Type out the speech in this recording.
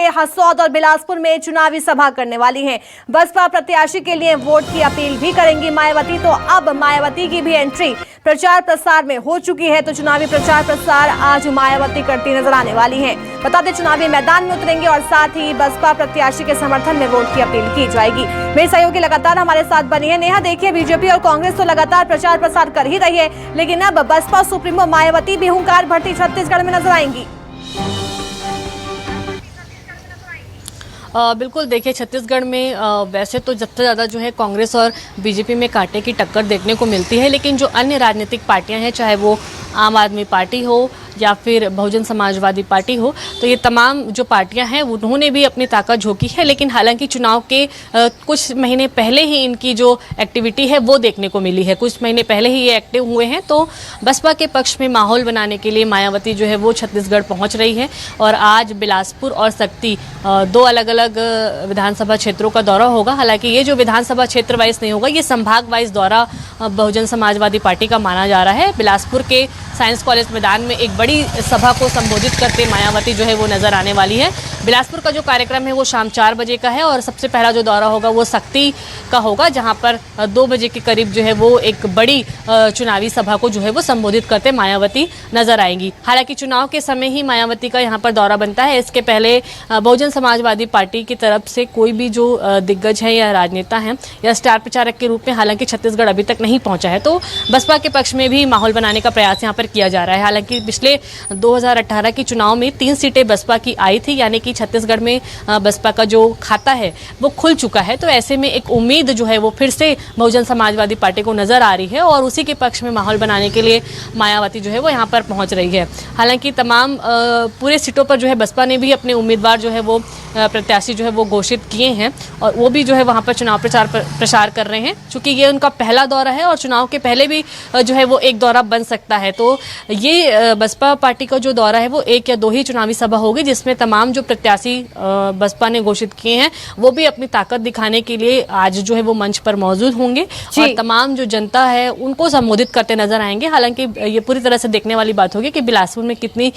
हसौद और बिलासपुर में चुनावी सभा करने वाली हैं। बसपा प्रत्याशी के लिए वोट की अपील भी करेंगी मायावती। तो अब मायावती की भी एंट्री प्रचार प्रसार में हो चुकी है। तो चुनावी प्रचार प्रसार आज मायावती करती नजर आने वाली हैं। बता दें, चुनावी मैदान में उतरेंगे और साथ ही बसपा प्रत्याशी के समर्थन में वोट की अपील की जाएगी। मेरे सहयोगी लगातार हमारे साथ बनी है। नेहा, देखिए, बीजेपी और कांग्रेस तो लगातार प्रचार प्रसार कर ही रही है, लेकिन अब बसपा सुप्रीमो मायावती भी हुंकार भरती छत्तीसगढ़ में नजर आएंगी। बिल्कुल, देखिए, छत्तीसगढ़ में वैसे तो सबसे ज़्यादा जो है कांग्रेस और बीजेपी में कांटे की टक्कर देखने को मिलती है, लेकिन जो अन्य राजनीतिक पार्टियां हैं, चाहे वो आम आदमी पार्टी हो या फिर बहुजन समाजवादी पार्टी हो, तो ये तमाम जो पार्टियां हैं उन्होंने भी अपनी ताकत झोंकी है। लेकिन हालांकि चुनाव के कुछ महीने पहले ही इनकी जो एक्टिविटी है वो देखने को मिली है। कुछ महीने पहले ही ये एक्टिव हुए हैं। तो बसपा के पक्ष में माहौल बनाने के लिए मायावती जो है वो छत्तीसगढ़ पहुंच रही है और आज बिलासपुर और सक्ती दो अलग अलग विधानसभा क्षेत्रों का दौरा होगा। हालांकि ये जो विधानसभा क्षेत्र वाइज नहीं होगा, ये संभाग वाइज दौरा बहुजन समाजवादी पार्टी का माना जा रहा है। बिलासपुर के साइंस कॉलेज मैदान में एक बड़ी सभा को संबोधित करते मायावती जो है वो नजर आने वाली है। बिलासपुर का जो कार्यक्रम है वो शाम 4 बजे का है और सबसे पहला जो दौरा होगा वो सक्ती का होगा, जहां पर 2 बजे के करीब जो है वो एक बड़ी चुनावी सभा को जो है वो संबोधित करते मायावती नजर आएंगी। हालांकि चुनाव के समय ही मायावती का यहाँ पर दौरा बनता है। इसके पहले बहुजन समाजवादी पार्टी की तरफ से कोई भी जो दिग्गज है या राजनेता है या स्टार प्रचारक के रूप में हालांकि छत्तीसगढ़ अभी तक नहीं पहुंचा है। तो बसपा के पक्ष में भी माहौल बनाने का प्रयास यहाँ पर किया जा रहा है। हालांकि पिछले 2018 के चुनाव में 3 सीटें बसपा की आई थी, यानी कि छत्तीसगढ़ में बसपा का जो खाता है वो खुल चुका है। तो ऐसे में एक उम्मीद जो है वो फिर से बहुजन समाजवादी पार्टी को नजर आ रही है और उसी के पक्ष में माहौल बनाने के लिए मायावती जो है वो यहाँ पर पहुंच रही है। हालांकि तमाम पूरे सीटों पर जो है बसपा ने भी अपने उम्मीदवार जो है वो प्रत्याशी जो है वो घोषित किए हैं और वो भी जो है वहाँ पर चुनाव प्रचार कर रहे हैं। चूँकि ये उनका पहला दौरा है और चुनाव के पहले भी जो है वो एक दौरा बन सकता है। तो ये बसपा पार्टी का जो दौरा है वो 1 या 2 ही चुनावी सभा होगी, जिसमें तमाम जो प्रत्याशी बसपा ने घोषित किए हैं वो भी अपनी ताकत दिखाने के लिए आज जो है वो मंच पर मौजूद होंगे और तमाम जो जनता है उनको संबोधित करते नजर आएंगे। हालांकि ये पूरी तरह से देखने वाली बात होगी कि बिलासपुर में कितनी